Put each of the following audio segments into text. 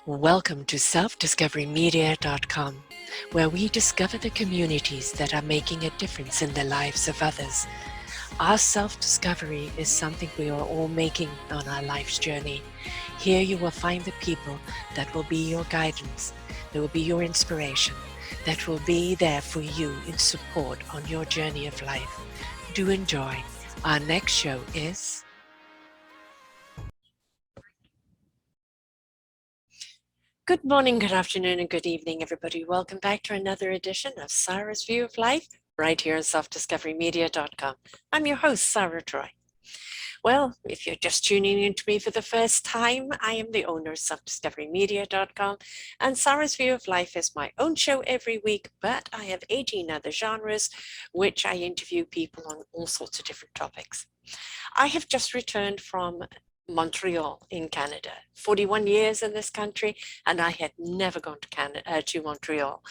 Welcome to selfdiscoverymedia.com, where we discover the communities that are making a difference in the lives of others. Our self-discovery is something we are all making on our life's journey. Here you will find the people that will be your guidance, that will be your inspiration, that will be there for you in support on your journey of life. Do enjoy. Our next show is... Good morning, good afternoon, and good evening, everybody. Welcome back to another edition of Sarah's View of Life, right here on selfdiscoverymedia.com. I'm your host, Sarah Troy. Well, if you're just tuning in to me for the first time, I am the owner of selfdiscoverymedia.com, and Sarah's View of Life is my own show every week, but I have 18 other genres, which I interview people on all sorts of different topics. I have just returned from Montreal in Canada, 41 years in this country, and I had never gone to Montreal.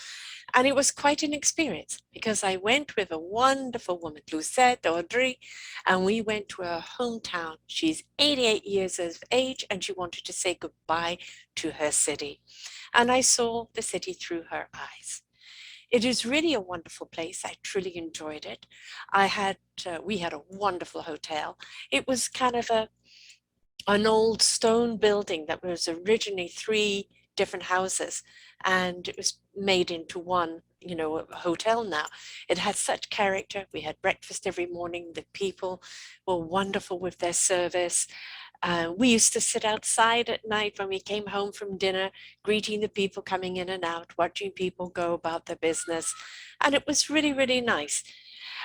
And it was quite an experience because I went with a wonderful woman, Lucette Audrey, and we went to her hometown. She's 88 years of age and she wanted to say goodbye to her city. And I saw the city through her eyes. It is really a wonderful place. I truly enjoyed it. We had a wonderful hotel. It was kind of an old stone building that was originally 3 different houses, and it was made into one, hotel now. It had such character. We had breakfast every morning. The people were wonderful with their service. We used to sit outside at night when we came home from dinner, greeting the people coming in and out, watching people go about their business. And it was really, really nice.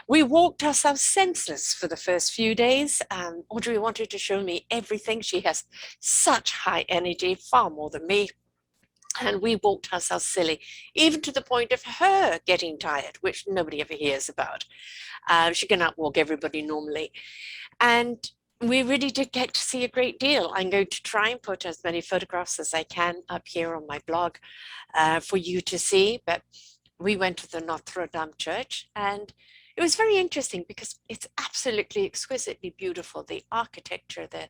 We walked ourselves senseless for the first few days. Audrey wanted to show me everything. She has such high energy, far more than me. And we walked ourselves silly, even to the point of her getting tired, which nobody ever hears about. She can outwalk everybody normally. And we really did get to see a great deal. I'm going to try and put as many photographs as I can up here on my blog for you to see. But we went to the Notre Dame Church, and it was very interesting because it's absolutely exquisitely beautiful. The architecture, the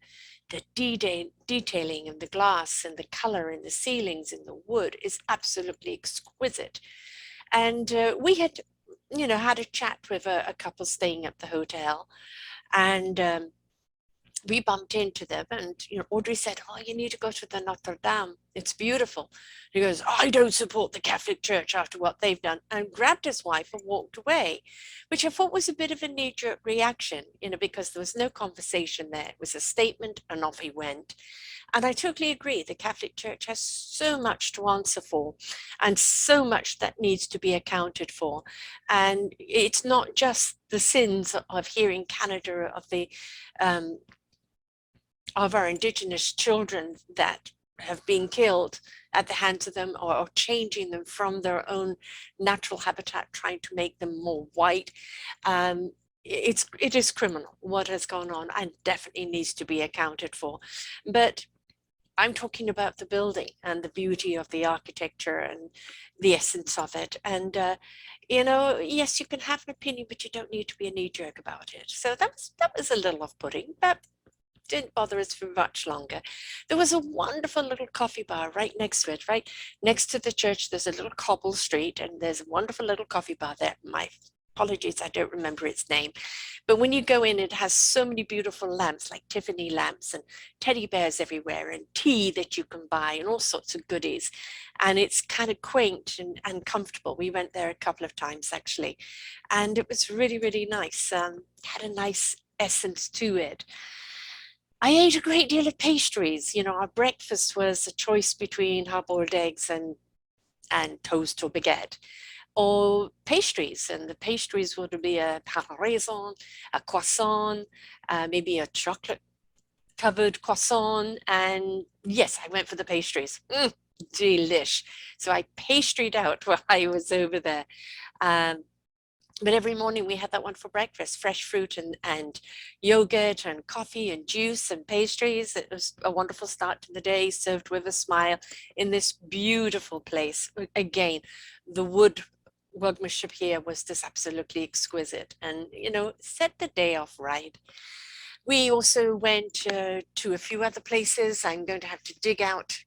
detailing and the glass and the color in the ceilings and the wood is absolutely exquisite. And we had, had a chat with a couple staying at the hotel, and we bumped into them, and Audrey said, "Oh, you need to go to the Notre Dame. It's beautiful." He goes, "I don't support the Catholic Church after what they've done," and grabbed his wife and walked away, which I thought was a bit of a knee-jerk reaction, because there was no conversation there. It was a statement, and off he went. And I totally agree. The Catholic Church has so much to answer for, and so much that needs to be accounted for. And it's not just the sins of here in Canada of our Indigenous children that have been killed at the hands of them, or changing them from their own natural habitat, trying to make them more white. It is criminal what has gone on, and definitely needs to be accounted for. But I'm talking about the building and the beauty of the architecture and the essence of it. And, yes, you can have an opinion, but you don't need to be a knee jerk about it. So that was a little off-putting, but didn't bother us for much longer. There was a wonderful little coffee bar right next to it, right next to the church. There's a little cobble street, and there's a wonderful little coffee bar there. My apologies, I don't remember its name. But when you go in, it has so many beautiful lamps, like Tiffany lamps, and teddy bears everywhere, and tea that you can buy, and all sorts of goodies. And it's kind of quaint and comfortable. We went there a couple of times, actually. And it was really, really nice. Had a nice essence to it. I ate a great deal of pastries. Our breakfast was a choice between hard-boiled eggs and toast or baguette, or pastries. And the pastries would be a pain au raisin, a croissant, maybe a chocolate-covered croissant. And yes, I went for the pastries. Delish. So I pastried out while I was over there. But every morning we had that one for breakfast, fresh fruit and yogurt and coffee and juice and pastries. It was a wonderful start to the day, served with a smile in this beautiful place. Again, the wood workmanship here was just absolutely exquisite, and, set the day off right. We also went to a few other places. I'm going to have to dig out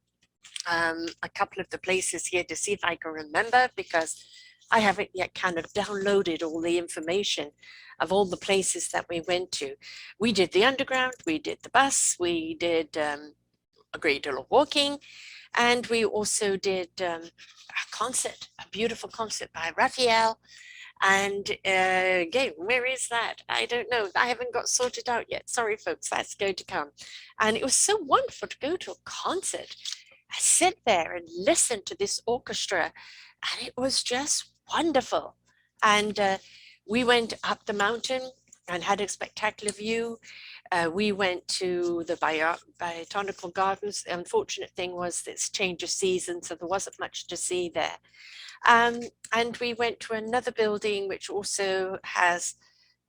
a couple of the places here to see if I can remember, because I haven't yet kind of downloaded all the information of all the places that we went to. We did the underground, we did the bus, we did a great deal of walking, and we also did a concert, a beautiful concert by Raphael. And again, where is that? I don't know. I haven't got sorted out yet. Sorry, folks, that's going to come. And it was so wonderful to go to a concert. I sit there and listen to this orchestra, and it was just wonderful. And we went up the mountain and had a spectacular view. We went to the botanical gardens. The unfortunate thing was this change of season, so there wasn't much to see there. And we went to another building which also has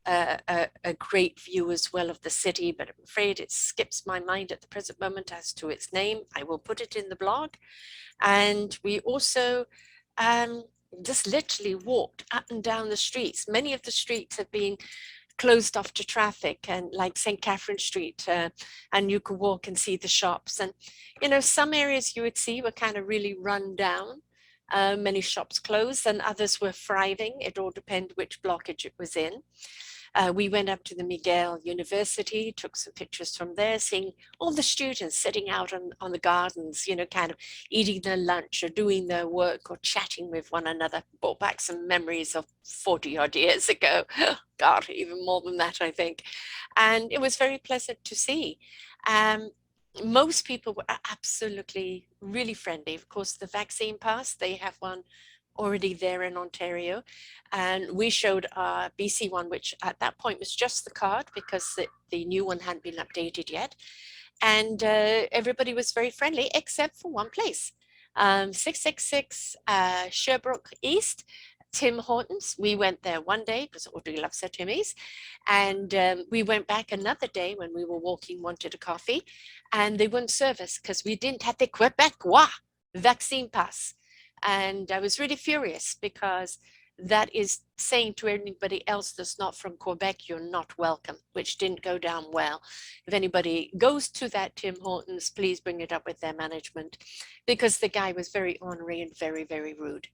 a great view as well of the city, but I'm afraid it skips my mind at the present moment as to its name. I will put it in the blog. And we also just literally walked up and down the streets. Many of the streets have been closed off to traffic, and like St. Catherine Street, and you could walk and see the shops. And, you know, some areas you would see were kind of really run down. Many shops closed and others were thriving. It all depended which blockage it was in. We went up to the Miguel University, took some pictures from there, seeing all the students sitting out on the gardens, you know, kind of eating their lunch or doing their work or chatting with one another. Brought back some memories of 40 odd years ago. God, even more than that, I think. And it was very pleasant to see. Most people were absolutely really friendly. Of course, the vaccine pass, they have one already there in Ontario. And we showed our BC one, which at that point was just the card because the new one hadn't been updated yet. And everybody was very friendly, except for one place, 666 Sherbrooke East, Tim Hortons. We went there one day because Audrey loves her Timmy's. And we went back another day when we were walking, wanted a coffee, and they wouldn't serve us because we didn't have the Quebecois vaccine pass. And I was really furious because that is saying to anybody else that's not from Quebec, you're not welcome, which didn't go down well. If anybody goes to that Tim Hortons, please bring it up with their management, because the guy was very ornery and very, very rude.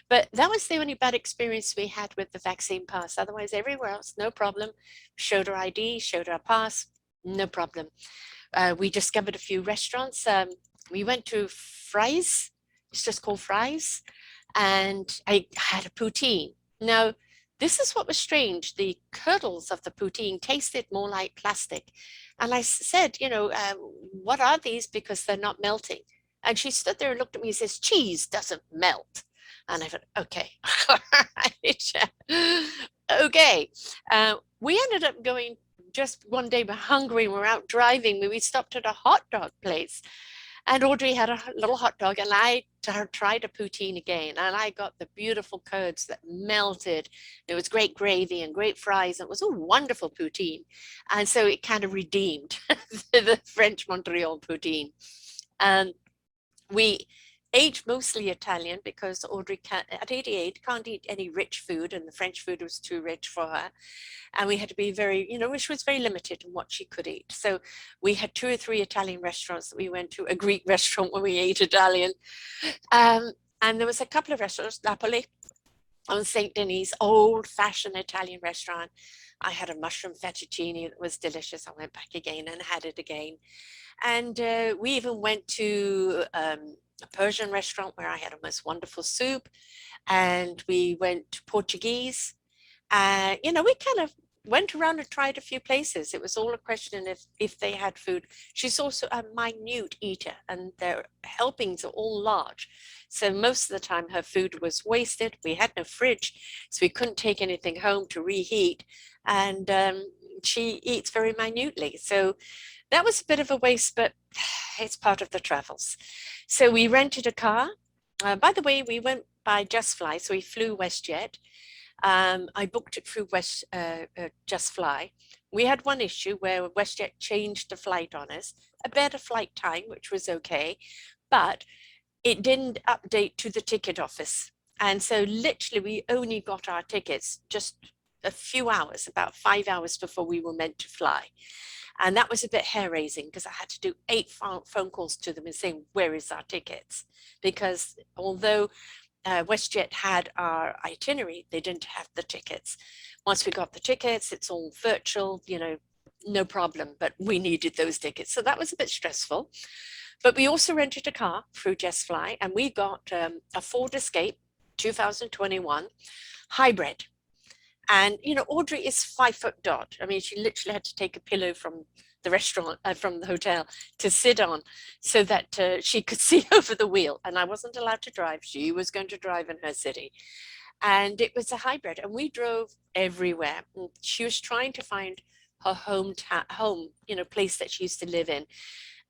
But that was the only bad experience we had with the vaccine pass. Otherwise, everywhere else, no problem. Showed our ID, showed our pass, no problem. We discovered a few restaurants. We went to Fry's. It's just called Fry's. And I had a poutine. Now, this is what was strange. The curdles of the poutine tasted more like plastic. And I said, you know, what are these? Because they're not melting. And she stood there and looked at me and says, cheese doesn't melt. And I thought, okay, all right. Okay. We ended up going just one day, we're hungry, we're out driving. We stopped at a hot dog place. And Audrey had a little hot dog, and I tried a poutine again, and I got the beautiful curds that melted. There was great gravy and great fries. It was a wonderful poutine. And so it kind of redeemed the French Montreal poutine. We ate mostly Italian because Audrey at 88 can't eat any rich food, and the French food was too rich for her. And we had to be very, you know, she was very limited in what she could eat. So we had 2 or 3 Italian restaurants that we went to, a Greek restaurant where we ate Italian. And there was a couple of restaurants, Napoli on St. Denis, old-fashioned Italian restaurant. I had a mushroom fettuccine that was delicious. I went back again and had it again. And we even went to a Persian restaurant where I had a most wonderful soup. And we went to Portuguese. You know, we kind of went around and tried a few places. It was all a question if they had food. She's also a minute eater, and their helpings are all large. So most of the time her food was wasted. We had no fridge, so we couldn't take anything home to reheat. And she eats very minutely. So that was a bit of a waste, but it's part of the travels. So we rented a car. By the way, we went by Just Fly, so we flew WestJet. I booked it through Just Fly. We had one issue where WestJet changed the flight on us, a better flight time, which was okay, but it didn't update to the ticket office. And so literally we only got our tickets just a few hours, about 5 hours before we were meant to fly. And that was a bit hair-raising because I had to do 8 phone calls to them and saying, where is our tickets? Because although WestJet had our itinerary, they didn't have the tickets. Once we got the tickets, it's all virtual, no problem, but we needed those tickets. So that was a bit stressful. But we also rented a car through Just Fly, and we got a Ford Escape 2021 hybrid. And, Audrey is 5 foot dot. I mean, she literally had to take a pillow from the restaurant, from the hotel to sit on so that she could see over the wheel. And I wasn't allowed to drive. She was going to drive in her city. And it was a hybrid. And we drove everywhere. And she was trying to find her home, place that she used to live in.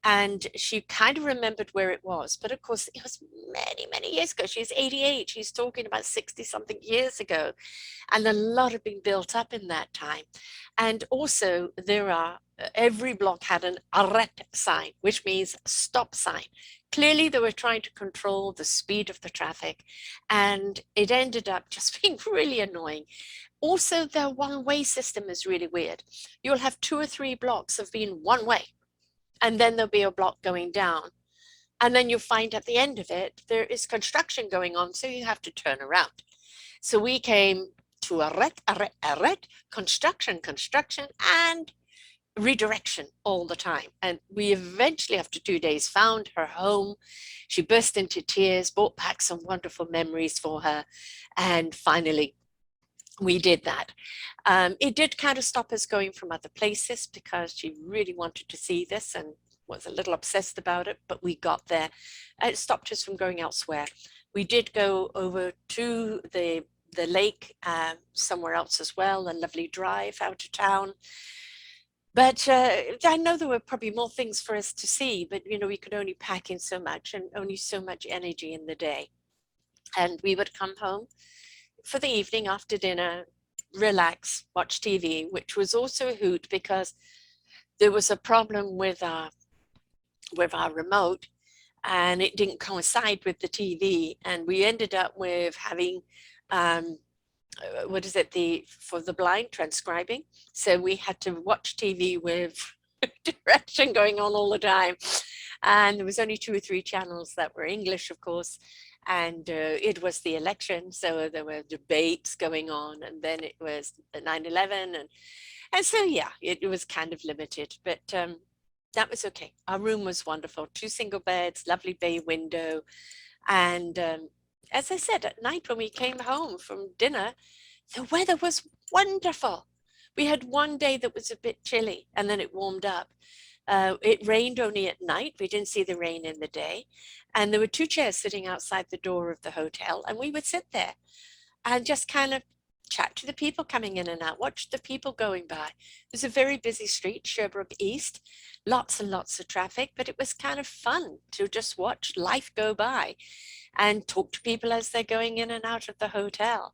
And she kind of remembered where it was. But of course, it was many, many years ago. She's 88. She's talking about 60 something years ago. And a lot had been built up in that time. And also every block had an arrête sign, which means stop sign. Clearly, they were trying to control the speed of the traffic. And it ended up just being really annoying. Also, their one-way system is really weird. You'll have 2 or 3 blocks of being one way. And then there'll be a block going down. And then you'll find at the end of it, there is construction going on, so you have to turn around. So we came to arrête, construction, and redirection all the time. And we eventually, after 2 days, found her home. She burst into tears, brought back some wonderful memories for her. And finally, we did that. It did kind of stop us going from other places because she really wanted to see this and was a little obsessed about it, but we got there. It stopped us from going elsewhere. We did go over to the lake somewhere else as well, a lovely drive out of town. But I know there were probably more things for us to see, but we could only pack in so much and only so much energy in the day. And we would come home for the evening after dinner, relax, watch TV, which was also a hoot because there was a problem with our remote and it didn't coincide with the TV. And we ended up with having, for the blind transcribing. So we had to watch TV with direction going on all the time. And there was only 2 or 3 channels that were English, of course. And it was the election, so there were debates going on, and then it was 9/11, and so yeah, it was kind of limited, but that was okay. Our room was wonderful, 2 single beds, lovely bay window, and as I said, at night when we came home from dinner, the weather was wonderful. We had one day that was a bit chilly, and then it warmed up. It rained only at night. We didn't see the rain in the day. And there were 2 chairs sitting outside the door of the hotel. And we would sit there and just kind of chat to the people coming in and out, watch the people going by. It was a very busy street, Sherbrooke East, lots and lots of traffic, but it was kind of fun to just watch life go by and talk to people as they're going in and out of the hotel.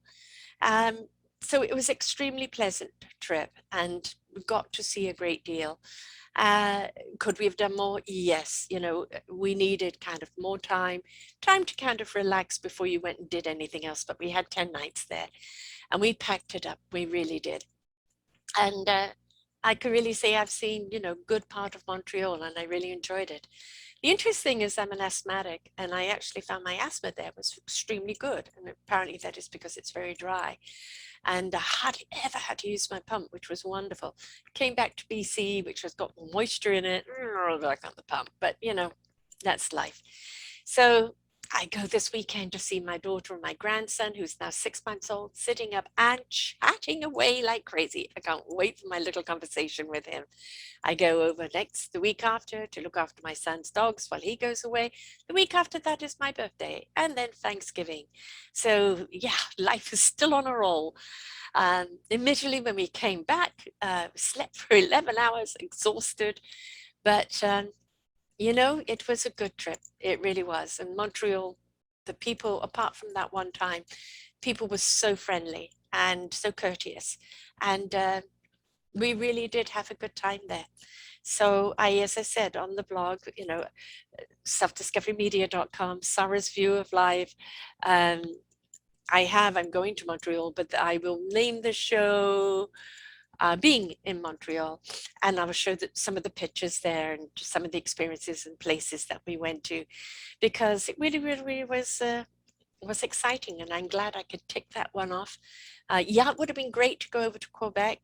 So it was extremely pleasant trip and we got to see a great deal. Could we have done more? Yes. We needed kind of more time to kind of relax before you went and did anything else. But we had 10 nights there and we packed it up. We really did. And I could really say I've seen, good part of Montreal and I really enjoyed it. The interesting thing is I'm an asthmatic and I actually found my asthma there was extremely good. And apparently that is because it's very dry. And I hardly ever had to use my pump, which was wonderful. Came back to BC, which has got moisture in it, back on the pump, but that's life. So I go this weekend to see my daughter and my grandson, who's now 6 months old, sitting up and chatting away like crazy. I can't wait for my little conversation with him. I go over the week after to look after my son's dogs while he goes away. The week after that is my birthday and then Thanksgiving. So yeah, life is still on a roll. Admittedly, when we came back, slept for 11 hours, exhausted, but it was a good trip. It really was. And Montreal, the people, apart from that one time, people were so friendly and so courteous. And we really did have a good time there. So as I said on the blog, selfdiscoverymedia.com, Sarah's View of Life. I'm going to Montreal, but I will name the show being in Montreal, and I will show some of the pictures there and just some of the experiences and places that we went to, because it really, really, really was exciting, and I'm glad I could tick that one off. Yeah, it would have been great to go over to Quebec,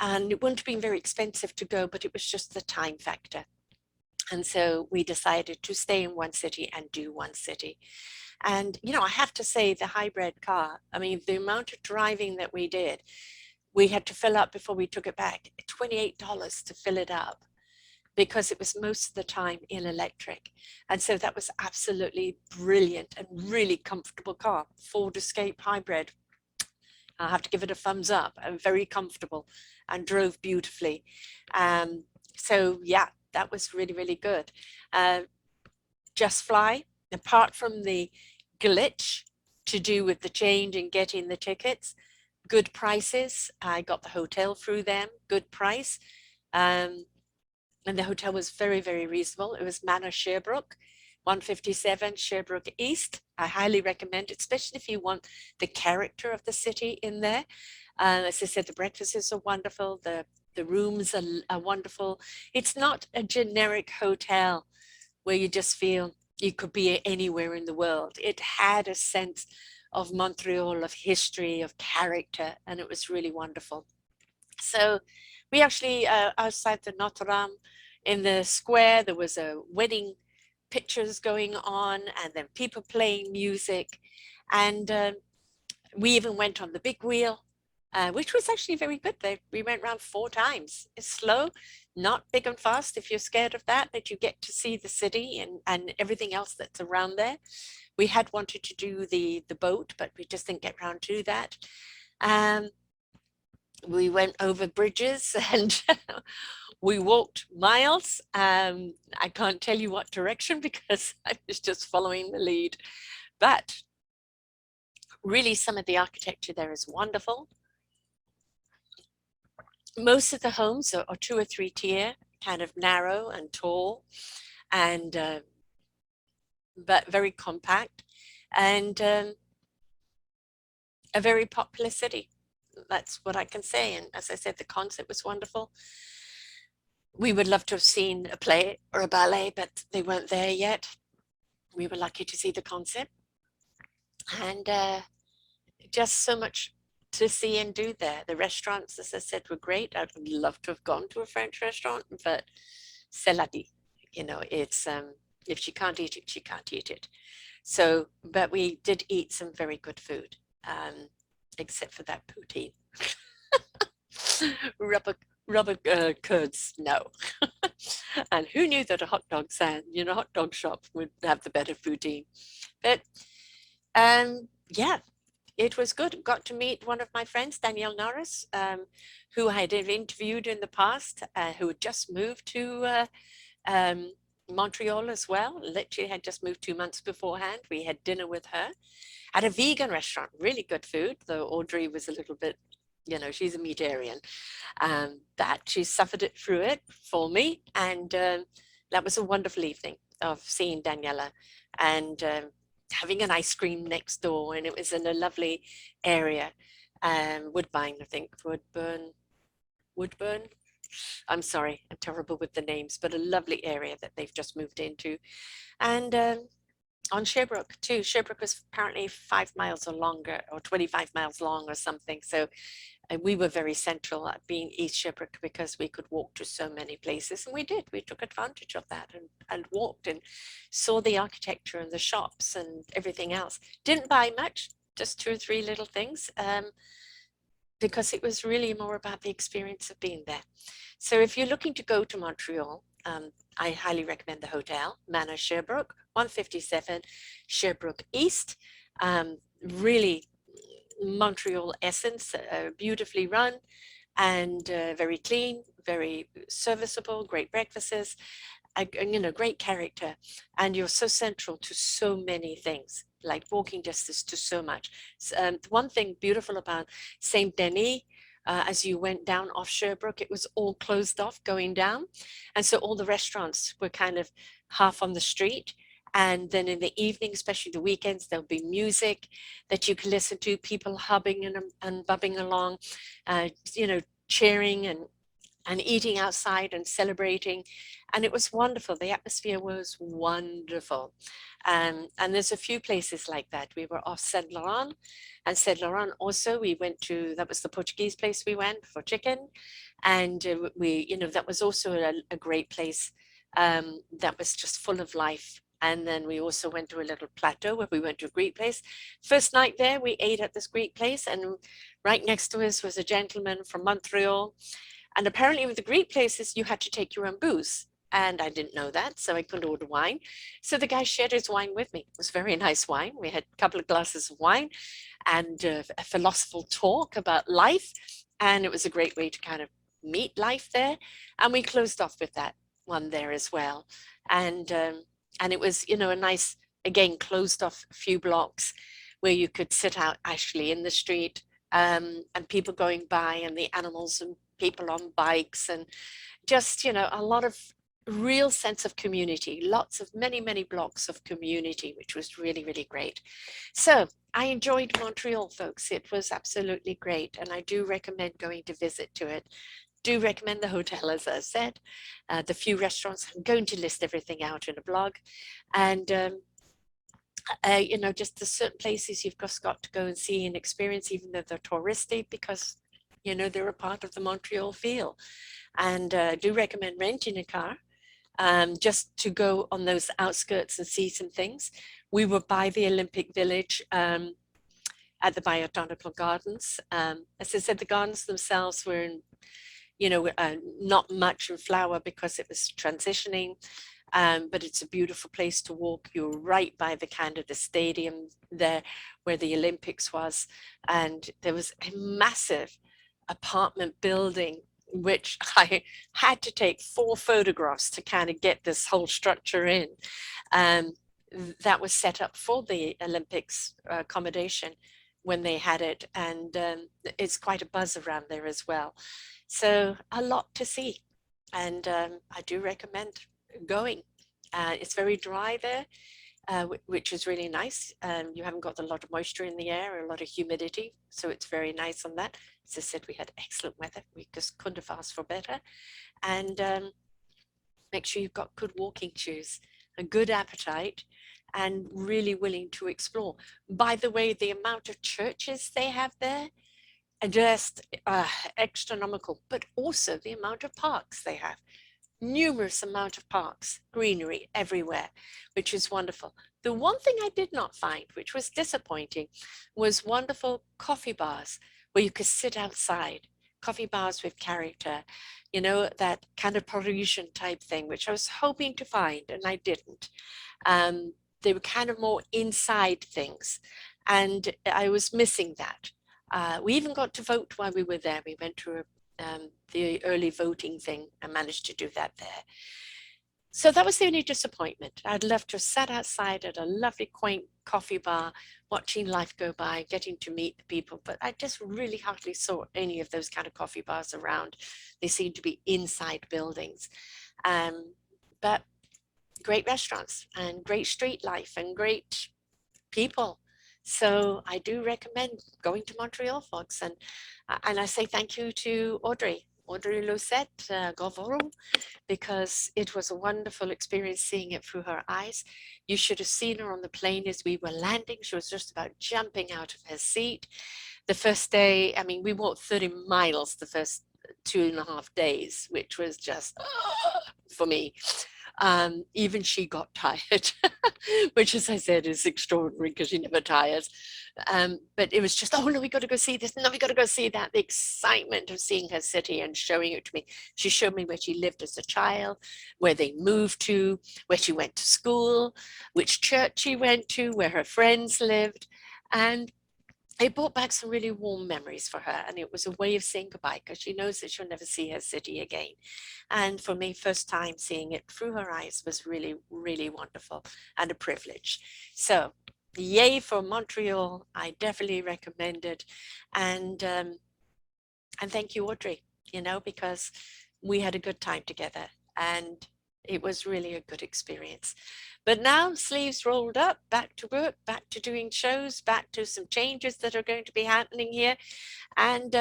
and it wouldn't have been very expensive to go, but it was just the time factor. And so we decided to stay in one city and do one city. And, you know, I have to say the hybrid car, I mean, the amount of driving that we did, we had to fill up before we took it back, $28 to fill it up, because it was most of the time in electric. And so that was absolutely brilliant and really comfortable car. Ford Escape Hybrid. I have to give it a thumbs up. And very comfortable and drove beautifully. So yeah, that was really, really good. Just Fly, apart from the glitch to do with the change and getting the tickets, good prices. I got the hotel through them, good price. And the hotel was very, very reasonable. It was Manor Sherbrooke, 157 Sherbrooke East. I highly recommend it, especially if you want the character of the city in there. As I said, the breakfasts are wonderful. The rooms are wonderful. It's not a generic hotel where you just feel you could be anywhere in the world. It had a sense of Montreal, of history, of character, and it was really wonderful. So we actually, outside the Notre Dame, in the square, there was a wedding pictures going on, and then people playing music. And we even went on the big wheel, which was actually very good. We went around 4 times. It's slow, not big and fast. If you're scared of that, you get to see the city and everything else that's around there. We had wanted to do the boat, but we just didn't get around to that. We went over bridges and we walked miles. I can't tell you what direction because I was just following the lead. But really, some of the architecture there is wonderful. Most of the homes are 2 or 3 tier, kind of narrow and tall, and but very compact, and a very popular city. That's what I can say. And as I said, the concert was wonderful. We would love to have seen a play or a ballet, but they weren't there yet. We were lucky to see the concert, and just so much to see and do there. The restaurants, as I said, were great. I'd love to have gone to a French restaurant, but c'est la vie. You know, it's if she can't eat it, she can't eat it. So, but we did eat some very good food, except for that poutine. rubber curds, no. And who knew that a hot dog stand, hot dog shop would have the better poutine? But yeah, it was good. Got to meet one of my friends, Danielle Norris, who I had interviewed in the past, who had just moved to Montreal as well. Literally had just moved 2 months beforehand. We had dinner with her at a vegan restaurant, really good food, though Audrey was a little bit, she's a meatarian. But she suffered it through it for me. And that was a wonderful evening of seeing Daniela and having an ice cream next door. And it was in a lovely area, Woodbine, I think, Woodburn. I'm sorry, I'm terrible with the names, but a lovely area that they've just moved into. And on Sherbrooke too. Sherbrooke was apparently 5 miles or longer, or 25 miles long or something. So we were very central at being East Sherbrooke because we could walk to so many places, and we did. We took advantage of that and walked and saw the architecture and the shops and everything else. Didn't buy much, just 2 or 3 little things, because it was really more about the experience of being there. So if you're looking to go to Montreal, I highly recommend the hotel, Manor Sherbrooke, 157 Sherbrooke East. Really Montreal essence, beautifully run and very clean, very serviceable, great breakfasts, great character. And you're so central to so many things, like walking distance to so much. One thing beautiful about Saint Denis, as you went down off Sherbrooke, it was all closed off going down. And so all the restaurants were kind of half on the street. And then in the evening, especially the weekends, there'll be music that you can listen to, people hubbing and bubbing along, cheering and eating outside and celebrating. And it was wonderful. The atmosphere was wonderful. And there's a few places like that. We were off Saint Laurent, and Saint Laurent also, we went to, that was the Portuguese place we went for chicken. And that was also a great place that was just full of life. And then we also went to a little plateau where we went to a Greek place. First night there, we ate at this Greek place, and right next to us was a gentleman from Montreal. And apparently with the Greek places, you had to take your own booze. And I didn't know that, so I couldn't order wine. So the guy shared his wine with me. It was very nice wine. We had a couple of glasses of wine and a philosophical talk about life. And it was a great way to kind of meet life there. And we closed off with that one there as well. And it was, a nice, again, closed off a few blocks where you could sit out actually in the street, and people going by, and the animals and people on bikes, and just, a lot of real sense of community, lots of many blocks of community, which was really, really great. So I enjoyed Montreal, folks. It was absolutely great. And I do recommend going to visit to it. Do recommend the hotel, as I said, the few restaurants. I'm going to list everything out in a blog. And, just the certain places you've just got to go and see and experience, even though they're touristy, because, they're a part of the Montreal feel. And do recommend renting a car just to go on those outskirts and see some things. We were by the Olympic Village at the Botanical Gardens. As I said, the gardens themselves were in, not much in flower because it was transitioning, but it's a beautiful place to walk. You're right by the Canada Stadium there where the Olympics was, and there was a massive apartment building which I had to take 4 photographs to kind of get this whole structure in. That was set up for the Olympics accommodation when they had it, and it's quite a buzz around there as well. So a lot to see, and I do recommend going. It's very dry there, which is really nice. You haven't got a lot of moisture in the air, a lot of humidity, so it's very nice on that. As I said, we had excellent weather. We just couldn't have asked for better. And make sure you've got good walking shoes, a good appetite, and really willing to explore. By the way, the amount of churches they have there are just astronomical, but also the amount of parks they have. Numerous amount of parks, greenery everywhere, which is wonderful. The one thing I did not find, which was disappointing, was wonderful coffee bars where you could sit outside, coffee bars with character, that kind of Parisian type thing, which I was hoping to find, and I didn't. They were kind of more inside things, and I was missing that. We even got to vote while we were there. We went to the early voting thing and managed to do that there. So that was the only disappointment. I'd love to have sat outside at a lovely, quaint coffee bar, watching life go by, getting to meet the people, but I just really hardly saw any of those kind of coffee bars around. They seem to be inside buildings. But great restaurants and great street life and great people. So I do recommend going to Montreal, folks. And I say thank you to Audrey Lucette Audrey, because it was a wonderful experience seeing it through her eyes. You should have seen her on the plane as we were landing. She was just about jumping out of her seat. The first day, I mean, we walked 30 miles the first 2.5 days, which was just for me. Even she got tired, which, as I said, is extraordinary because she never tires. But it was just, oh no, we got to go see this. No, we got to go see that. The excitement of seeing her city and showing it to me. She showed me where she lived as a child, where they moved to, where she went to school, which church she went to, where her friends lived. And it brought back some really warm memories for her, and it was a way of saying goodbye because she knows that she'll never see her city again. And for me, first time seeing it through her eyes was really, really wonderful and a privilege. So yay for Montreal. I definitely recommend it. And thank you, Audrey, because we had a good time together and it was really a good experience. But now, sleeves rolled up, back to work, back to doing shows, back to some changes that are going to be happening here. And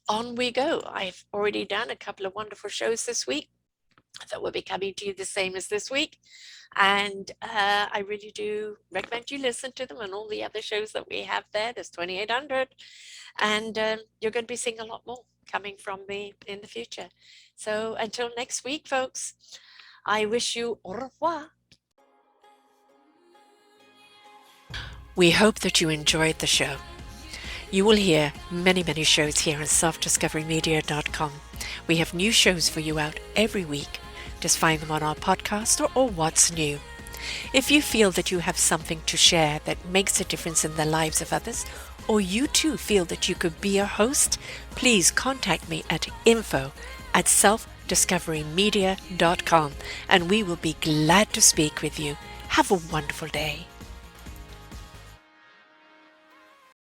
on we go. I've already done a couple of wonderful shows this week that will be coming to you the same as this week. And I really do recommend you listen to them and all the other shows that we have there. There's 2,800. And you're going to be seeing a lot more coming from me in the future. So until next week, folks, I wish you au revoir. We hope that you enjoyed the show. You will hear many, many shows here on selfdiscoverymedia.com. We have new shows for you out every week. Just find them on our podcast or What's New. If you feel that you have something to share that makes a difference in the lives of others, or you too feel that you could be a host, please contact me at info@selfdiscoverymedia.com and we will be glad to speak with you. Have a wonderful day.